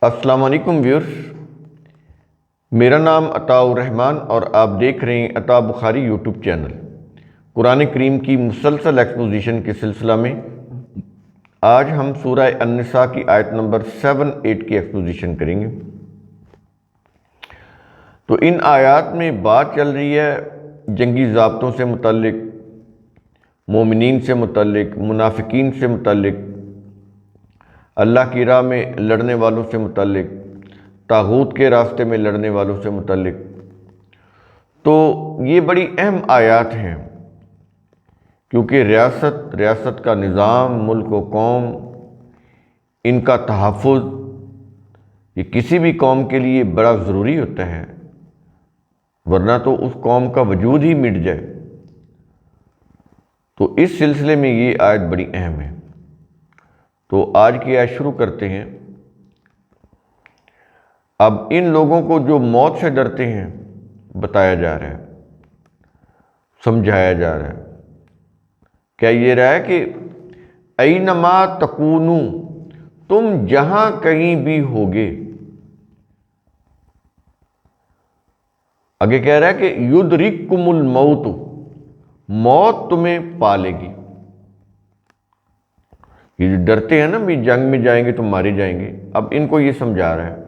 السلام علیکم ویورز، میرا نام عطاء الرحمن اور آپ دیکھ رہے ہیں عطاء بخاری یوٹیوب چینل۔ قرآن کریم کی مسلسل ایکسپوزیشن کے سلسلہ میں آج ہم سورہ النساء کی آیت نمبر 7-8 کی ایکسپوزیشن کریں گے۔ تو ان آیات میں بات چل رہی ہے جنگی ضابطوں سے متعلق، مومنین سے متعلق، منافقین سے متعلق، اللہ کی راہ میں لڑنے والوں سے متعلق، طاغوت کے راستے میں لڑنے والوں سے متعلق۔ تو یہ بڑی اہم آیات ہیں کیونکہ ریاست کا نظام، ملک و قوم، ان کا تحفظ یہ کسی بھی قوم کے لیے بڑا ضروری ہوتا ہے، ورنہ تو اس قوم کا وجود ہی مٹ جائے۔ تو اس سلسلے میں یہ آیت بڑی اہم ہے۔ تو آج کی آیت شروع کرتے ہیں۔ اب ان لوگوں کو جو موت سے ڈرتے ہیں بتایا جا رہا ہے، سمجھایا جا رہا ہے۔ کیا یہ رہا ہے کہ اینما تکونو، تم جہاں کہیں بھی ہوگے۔ آگے کہہ رہا ہے کہ یدرککم الموت، موت تمہیں پالے گی۔ یہ جو ڈرتے ہیں نا بھی جنگ میں جائیں گے تو مارے جائیں گے، اب ان کو یہ سمجھا رہا ہے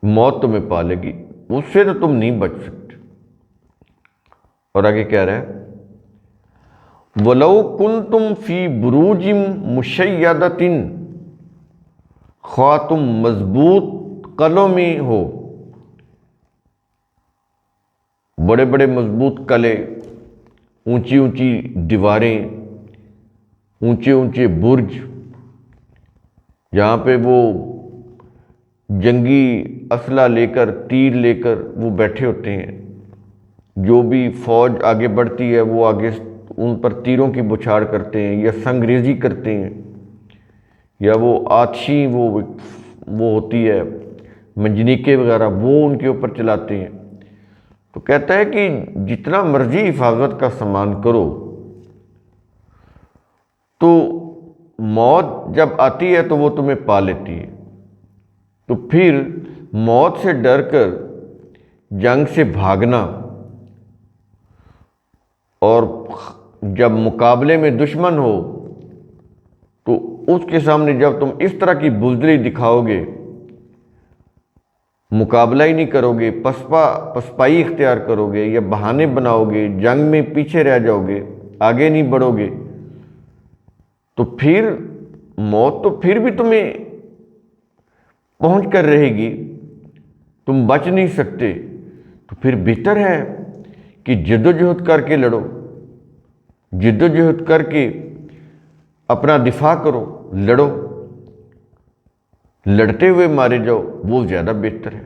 موت تمہیں پالے گی، اس سے تو تم نہیں بچ سکتے۔ اور آگے کہہ رہا ہے وَلَوْ كُنْتُمْ فِي بُرُوجٍ مُشَيَّدَةٍ، خواہ تم مضبوط قلعوں میں ہو، بڑے بڑے مضبوط قلعے، اونچی اونچی دیواریں، اونچے اونچے برج، جہاں پہ وہ جنگی اسلحہ لے کر، تیر لے کر وہ بیٹھے ہوتے ہیں، جو بھی فوج آگے بڑھتی ہے وہ آگے ان پر تیروں کی بچھاڑ کرتے ہیں یا سنگریزی کرتے ہیں، یا وہ آتشی وہ ہوتی ہے منجنیقیں وغیرہ، وہ ان کے اوپر چلاتے ہیں۔ تو کہتا ہے کہ جتنا مرضی حفاظت کا سامان کرو، تو موت جب آتی ہے تو وہ تمہیں پا لیتی ہے۔ تو پھر موت سے ڈر کر جنگ سے بھاگنا، اور جب مقابلے میں دشمن ہو تو اس کے سامنے جب تم اس طرح کی بزدلی دکھاؤ گے، مقابلہ ہی نہیں کرو گے، پسپائی اختیار کرو گے یا بہانے بناؤ گے، جنگ میں پیچھے رہ جاؤ گے، آگے نہیں بڑھو گے، تو پھر موت تو پھر بھی تمہیں پہنچ کر رہے گی، تم بچ نہیں سکتے۔ تو پھر بہتر ہے کہ جد و جہد کر کے لڑو، جد و جہد کر کے اپنا دفاع کرو، لڑو، لڑتے ہوئے مارے جاؤ، وہ زیادہ بہتر ہے۔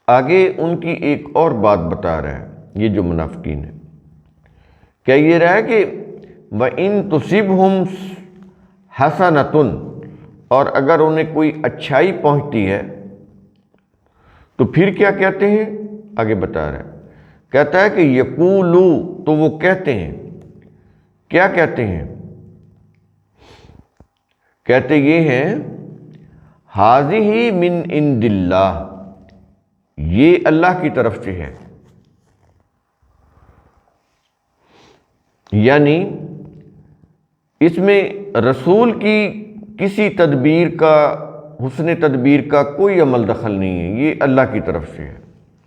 آگے ان کی ایک اور بات بتا رہا ہے، یہ جو منافقین ہیں۔ کیا یہ رہا ہے کہ وَإِن تُصِبْهُمْ حَسَنَةٌ، اور اگر انہیں کوئی اچھائی پہنچتی ہے تو پھر کیا کہتے ہیں؟ آگے بتا رہا ہے، کہتا ہے کہ یقولو، تو وہ کہتے ہیں، کیا کہتے ہیں؟ کہتے یہ ہیں ھَذِهِ مِنْ عِنْدِ اللَّهِ، یہ اللہ کی طرف سے ہے۔ یعنی اس میں رسول کی کسی تدبیر کا، حسن تدبیر کا کوئی عمل دخل نہیں ہے، یہ اللہ کی طرف سے ہے۔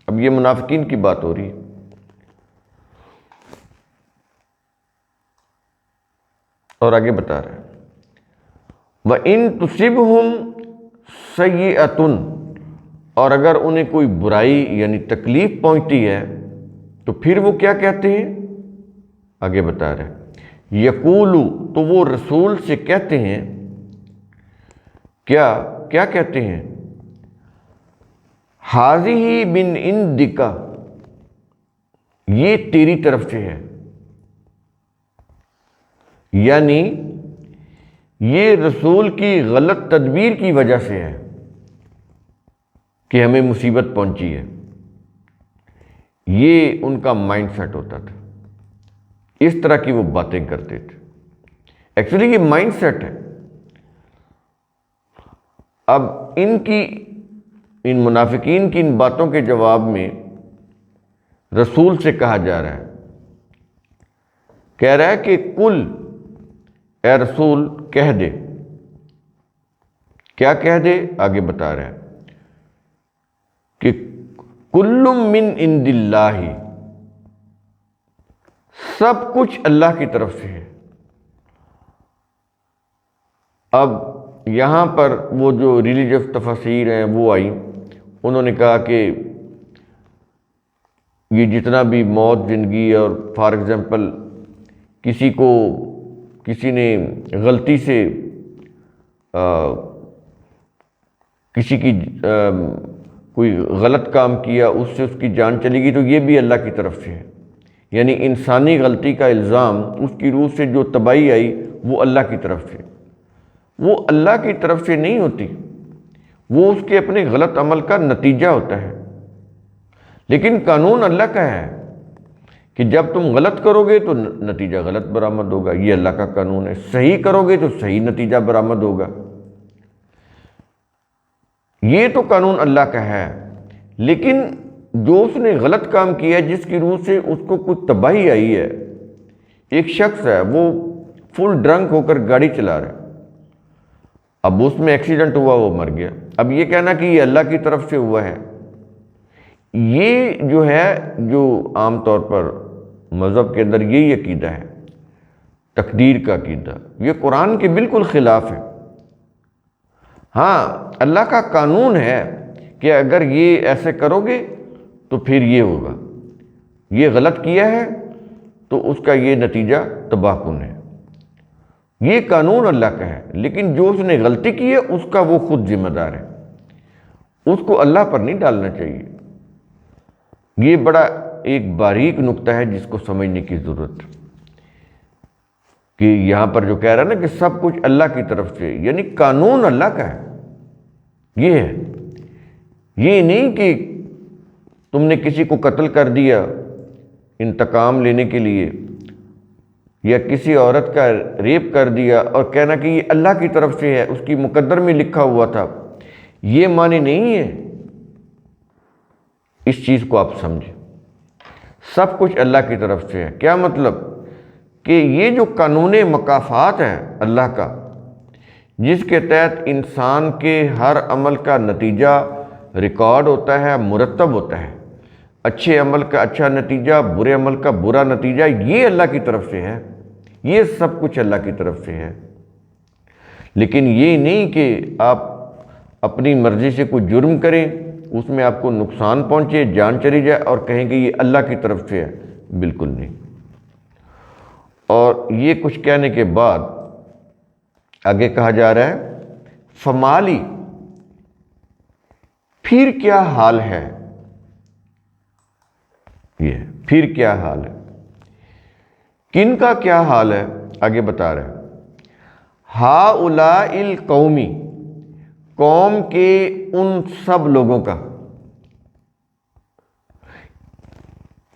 اب یہ منافقین کی بات ہو رہی ہے۔ اور آگے بتا رہے ہیں وَإِن تُصِبْهُمْ سَيِّئَةٌ، اور اگر انہیں کوئی برائی یعنی تکلیف پہنچتی ہے تو پھر وہ کیا کہتے ہیں؟ آگے بتا رہے ہیں یقولو، تو وہ رسول سے کہتے ہیں، کیا کہتے ہیں؟ ھَذِهِ مِنْ عِنْدِکَ، یہ تیری طرف سے ہے۔ یعنی یہ رسول کی غلط تدبیر کی وجہ سے ہے کہ ہمیں مصیبت پہنچی ہے۔ یہ ان کا مائنڈ سیٹ ہوتا تھا، اس طرح کی وہ باتیں کرتے تھے۔ ایکچولی یہ مائنڈ سیٹ ہے۔ اب ان منافقین کی ان باتوں کے جواب میں رسول سے کہا جا رہا ہے، کہہ رہا ہے کہ کل، اے رسول کہہ دے۔ کیا کہہ دے؟ آگے بتا رہا ہے کہ کل من عند اللہ، سب کچھ اللہ کی طرف سے ہے۔ اب یہاں پر وہ جو ریلیجیس تفاسیر ہیں وہ آئی، انہوں نے کہا کہ یہ جتنا بھی موت، زندگی، اور فار ایگزامپل کسی نے غلطی سے کسی کی کوئی غلط کام کیا، اس سے اس کی جان چلی گئی، تو یہ بھی اللہ کی طرف سے ہے۔ یعنی انسانی غلطی کا الزام، اس کی روح سے جو تباہی آئی، وہ اللہ کی طرف سے، وہ اللہ کی طرف سے نہیں ہوتی، وہ اس کے اپنے غلط عمل کا نتیجہ ہوتا ہے۔ لیکن قانون اللہ کا ہے کہ جب تم غلط کرو گے تو نتیجہ غلط برآمد ہوگا، یہ اللہ کا قانون ہے۔ صحیح کرو گے تو صحیح نتیجہ برآمد ہوگا، یہ تو قانون اللہ کا ہے۔ لیکن جو اس نے غلط کام کیا ہے، جس کی روح سے اس کو کچھ تباہی آئی ہے، ایک شخص ہے وہ فل ڈرنک ہو کر گاڑی چلا رہا ہے، اب اس میں ایکسیڈنٹ ہوا، وہ مر گیا۔ اب یہ کہنا کہ یہ اللہ کی طرف سے ہوا ہے، یہ جو ہے، جو عام طور پر مذہب کے اندر یہی عقیدہ ہے، تقدیر کا عقیدہ، یہ قرآن کے بالکل خلاف ہے۔ ہاں، اللہ کا قانون ہے کہ اگر یہ ایسے کرو گے تو پھر یہ ہوگا، یہ غلط کیا ہے تو اس کا یہ نتیجہ تباہ کن ہے، یہ قانون اللہ کا ہے۔ لیکن جو اس نے غلطی کی ہے، اس کا وہ خود ذمہ دار ہے، اس کو اللہ پر نہیں ڈالنا چاہیے۔ یہ بڑا ایک باریک نقطہ ہے جس کو سمجھنے کی ضرورت ہے، کہ یہاں پر جو کہہ رہا ہے نا کہ سب کچھ اللہ کی طرف سے، یعنی قانون اللہ کا ہے، یہ ہے۔ یہ نہیں کہ تم نے کسی کو قتل کر دیا انتقام لینے کے لیے، یا کسی عورت کا ریپ کر دیا اور کہنا کہ یہ اللہ کی طرف سے ہے، اس کی مقدر میں لکھا ہوا تھا، یہ معنی نہیں ہے۔ اس چیز کو آپ سمجھیں، سب کچھ اللہ کی طرف سے ہے۔ کیا مطلب؟ کہ یہ جو قانون مکافات ہے اللہ کا، جس کے تحت انسان کے ہر عمل کا نتیجہ ریکارڈ ہوتا ہے، مرتب ہوتا ہے، اچھے عمل کا اچھا نتیجہ، برے عمل کا برا نتیجہ، یہ اللہ کی طرف سے ہے، یہ سب کچھ اللہ کی طرف سے ہے۔ لیکن یہ نہیں کہ آپ اپنی مرضی سے کوئی جرم کریں، اس میں آپ کو نقصان پہنچے، جان چلی جائے، اور کہیں کہ یہ اللہ کی طرف سے ہے، بالکل نہیں۔ اور یہ کچھ کہنے کے بعد آگے کہا جا رہا ہے، فمالی، پھر کیا حال ہے، یہ پھر کیا حال ہے، کن کا کیا حال ہے؟ آگے بتا رہے ہیں، ہؤلاء القومی، قوم کے ان سب لوگوں کا،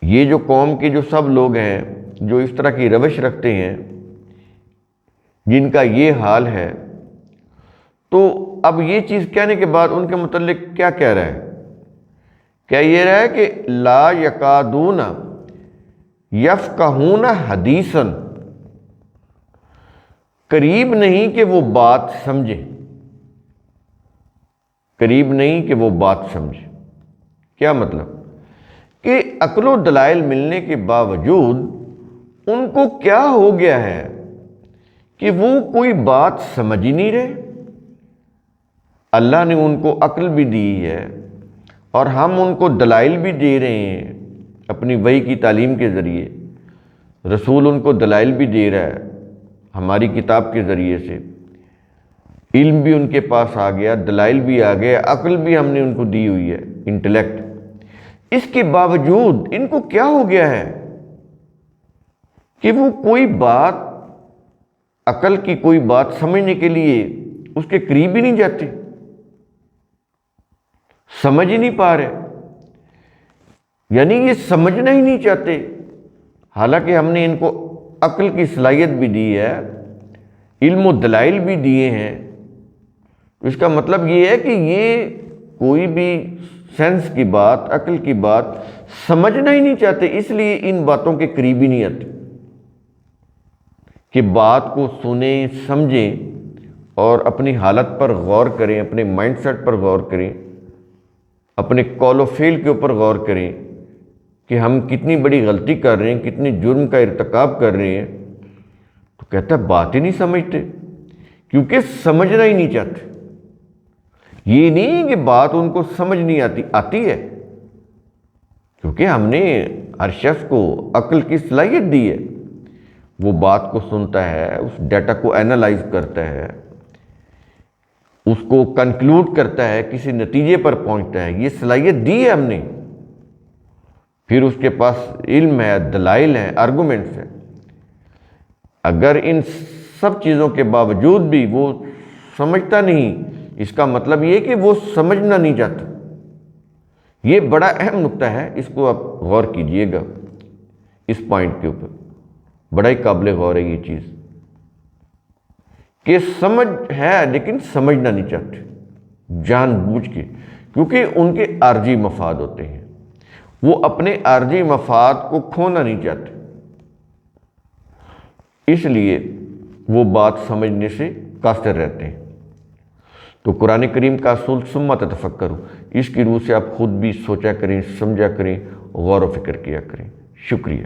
یہ جو قوم کے جو سب لوگ ہیں جو اس طرح کی روش رکھتے ہیں، جن کا یہ حال ہے، تو اب یہ چیز کہنے کے بعد ان کے متعلق کیا کہہ رہا ہے؟ کیا یہ رہا ہے کہ لا یکادون یفقہون حدیثا، قریب نہیں کہ وہ بات سمجھیں، قریب نہیں کہ وہ بات سمجھیں۔ کیا مطلب؟ کہ عقل و دلائل ملنے کے باوجود ان کو کیا ہو گیا ہے کہ وہ کوئی بات سمجھ ہی نہیں رہے۔ اللہ نے ان کو عقل بھی دی ہے، اور ہم ان کو دلائل بھی دے رہے ہیں اپنی وحی کی تعلیم کے ذریعے، رسول ان کو دلائل بھی دے رہا ہے ہماری کتاب کے ذریعے سے، علم بھی ان کے پاس آ گیا، دلائل بھی آ گیا، عقل بھی ہم نے ان کو دی ہوئی ہے، انٹلیکٹ۔ اس کے باوجود ان کو کیا ہو گیا ہے کہ وہ کوئی بات، عقل کی کوئی بات سمجھنے کے لیے اس کے قریب ہی نہیں جاتے، سمجھ ہی نہیں پا رہے، یعنی یہ سمجھنا ہی نہیں چاہتے۔ حالانکہ ہم نے ان کو عقل کی صلاحیت بھی دی ہے، علم و دلائل بھی دیے ہیں، اس کا مطلب یہ ہے کہ یہ کوئی بھی سینس کی بات، عقل کی بات سمجھنا ہی نہیں چاہتے، اس لیے ان باتوں کے قریب ہی نہیں آتے کہ بات کو سنیں، سمجھیں اور اپنی حالت پر غور کریں، اپنے مائنڈ سیٹ پر غور کریں، اپنے قول و فعل کے اوپر غور کریں کہ ہم کتنی بڑی غلطی کر رہے ہیں، کتنی جرم کا ارتکاب کر رہے ہیں۔ تو کہتا ہے بات ہی نہیں سمجھتے، کیونکہ سمجھنا ہی نہیں چاہتے۔ یہ نہیں کہ بات ان کو سمجھ نہیں آتی ہے، کیونکہ ہم نے ہر شخص کو عقل کی صلاحیت دی ہے، وہ بات کو سنتا ہے، اس ڈیٹا کو اینالائز کرتا ہے، اس کو کنکلوڈ کرتا ہے، کسی نتیجے پر پہنچتا ہے، یہ صلاحیت دی ہے ہم نے۔ پھر اس کے پاس علم ہے، دلائل ہیں، آرگومنٹس ہیں۔ اگر ان سب چیزوں کے باوجود بھی وہ سمجھتا نہیں، اس کا مطلب یہ کہ وہ سمجھنا نہیں چاہتا۔ یہ بڑا اہم نقطہ ہے، اس کو آپ غور کیجئے گا، اس پوائنٹ کے اوپر بڑا ہی قابل غور ہے یہ چیز، کہ سمجھ ہے لیکن سمجھنا نہیں چاہتے جان بوجھ کے، کیونکہ ان کے عارضی مفاد ہوتے ہیں، وہ اپنے عارضی مفاد کو کھونا نہیں چاہتے، اس لیے وہ بات سمجھنے سے قاصر رہتے ہیں۔ تو قرآن کریم کا اصول ثم تتفکروا، اس کی روح سے آپ خود بھی سوچا کریں، سمجھا کریں، غور و فکر کیا کریں۔ شکریہ۔